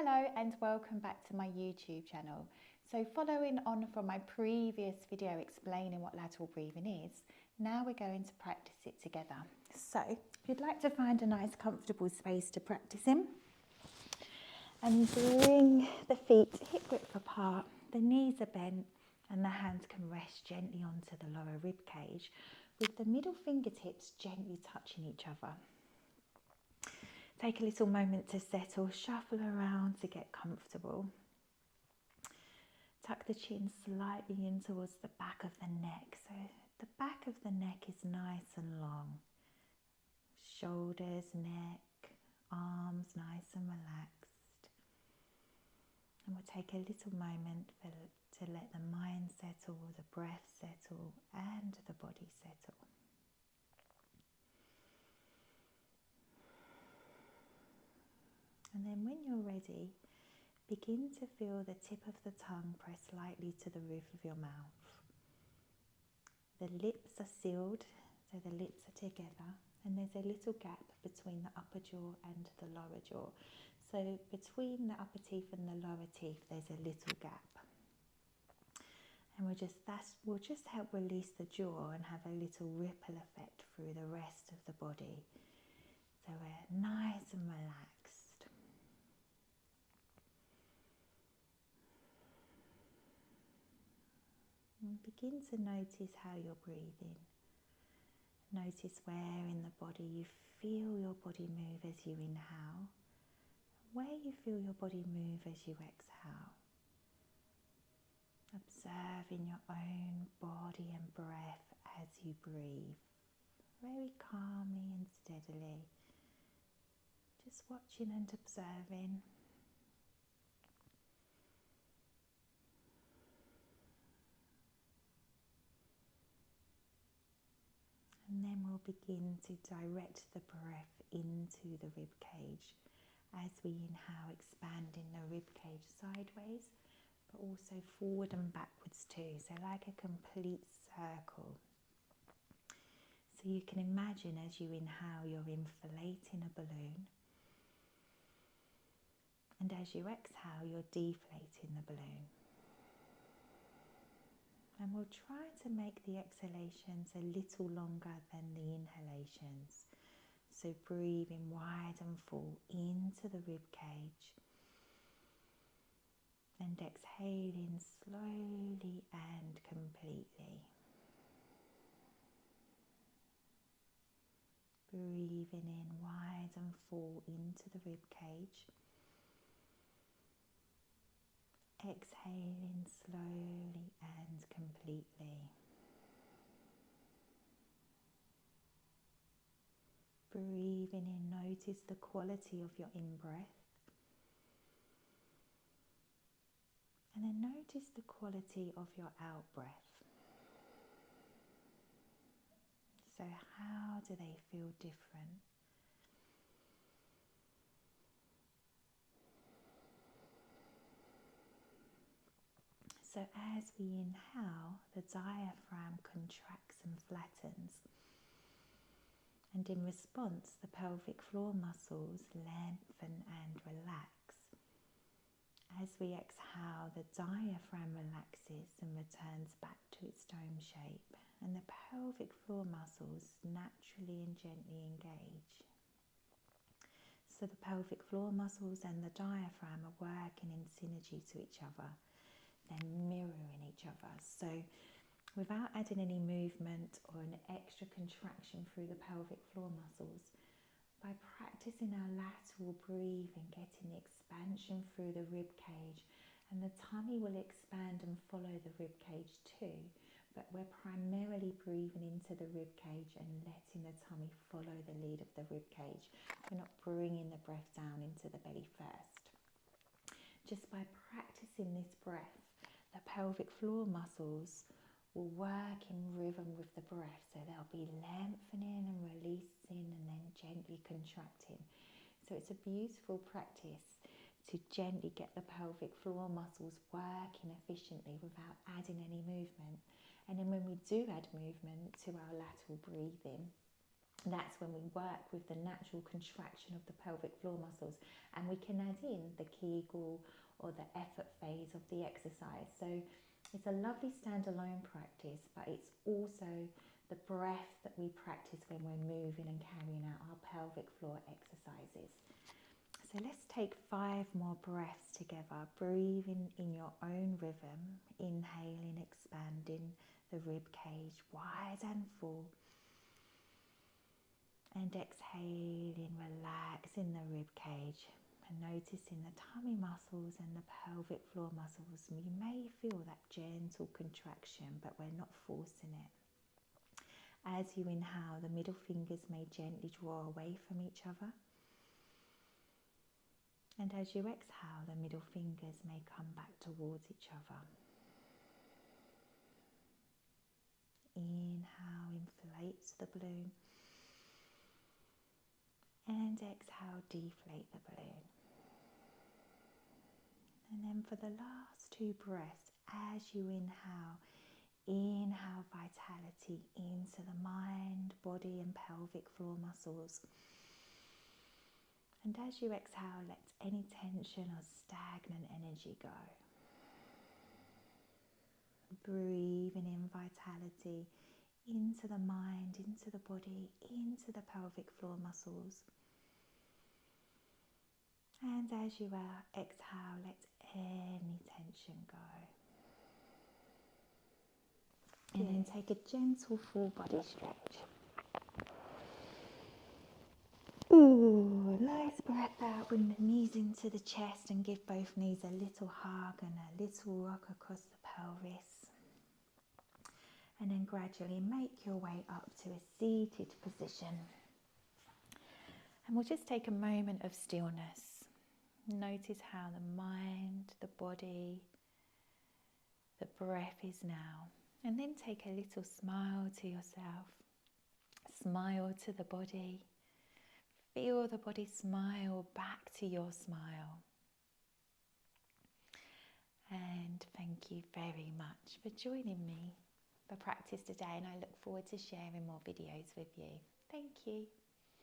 Hello and welcome back to my YouTube channel. So following on from my previous video explaining what lateral breathing is, now we're going to practice it together. So if you'd like to find a nice comfortable space to practice in, and bring the feet hip width apart, the knees are bent and the hands can rest gently onto the lower rib cage with the middle fingertips gently touching each other. Take a little moment to settle, shuffle around to get comfortable. Tuck the chin slightly in towards the back of the neck, so the back of the neck is nice and long. Shoulders, neck, arms nice and relaxed. And we'll take a little moment to let the mind settle, the breath settle, and the body settle. And then when you're ready, begin to feel the tip of the tongue press lightly to the roof of your mouth. The lips are sealed, so the lips are together, and there's a little gap between the upper jaw and the lower jaw. So between the upper teeth and the lower teeth, there's a little gap. And we'll just help release the jaw and have a little ripple effect through the rest of the body. So we're nice and relaxed. And begin to notice how you're breathing. Notice where in the body you feel your body move as you inhale, where you feel your body move as you exhale. Observing your own body and breath as you breathe, very calmly and steadily. Just watching and observing. And then we'll begin to direct the breath into the rib cage. As we inhale, expanding the rib cage sideways, but also forward and backwards too, so like a complete circle. So you can imagine as you inhale, you're inflating a balloon, and as you exhale, you're deflating the balloon. And we'll try to make the exhalations a little longer than the inhalations. So breathing wide and full into the rib cage, and exhaling slowly and completely. Breathing in wide and full into the rib cage. Exhaling slowly and completely. Breathing in, notice the quality of your in-breath. And then notice the quality of your out-breath. So how do they feel different? So as we inhale, the diaphragm contracts and flattens. And in response, the pelvic floor muscles lengthen and relax. As we exhale, the diaphragm relaxes and returns back to its dome shape, and the pelvic floor muscles naturally and gently engage. So the pelvic floor muscles and the diaphragm are working in synergy to each other. They're mirroring each other. So without adding any movement or an extra contraction through the pelvic floor muscles, by practicing our lateral breathing, getting the expansion through the rib cage, and the tummy will expand and follow the rib cage too, but we're primarily breathing into the rib cage and letting the tummy follow the lead of the rib cage. We're not bringing the breath down into the belly first. Just by practicing this breath, the pelvic floor muscles will work in rhythm with the breath, so they'll be lengthening and releasing and then gently contracting. So it's a beautiful practice to gently get the pelvic floor muscles working efficiently without adding any movement. And then when we do add movement to our lateral breathing, And that's when we work with the natural contraction of the pelvic floor muscles, and we can add in the Kegel or the effort phase of the exercise. So it's a lovely standalone practice, but it's also the breath that we practice when we're moving and carrying out our pelvic floor exercises. So let's take 5 more breaths together, breathing in your own rhythm, inhaling, expanding the rib cage wide and full, and exhaling, relaxing the rib cage and noticing the tummy muscles and the pelvic floor muscles. You may feel that gentle contraction, but we're not forcing it. As you inhale, the middle fingers may gently draw away from each other. And as you exhale, the middle fingers may come back towards each other. Inhale, inflates the balloon. And exhale, deflate the balloon. And then for the last 2 breaths, as you inhale vitality into the mind, body and pelvic floor muscles. And as you exhale, let any tension or stagnant energy go. Breathing in vitality into the mind, into the body, into the pelvic floor muscles. And as you exhale, let any tension go. And then take a gentle full body stretch. Ooh, nice breath out. Bring the knees into the chest and give both knees a little hug and a little rock across the pelvis. And then gradually make your way up to a seated position. And we'll just take a moment of stillness. Notice how the mind, the body, the breath is now. And then take a little smile to yourself. Smile to the body. Feel the body smile back to your smile. And thank you very much for joining me for practice today, and I look forward to sharing more videos with you. Thank you.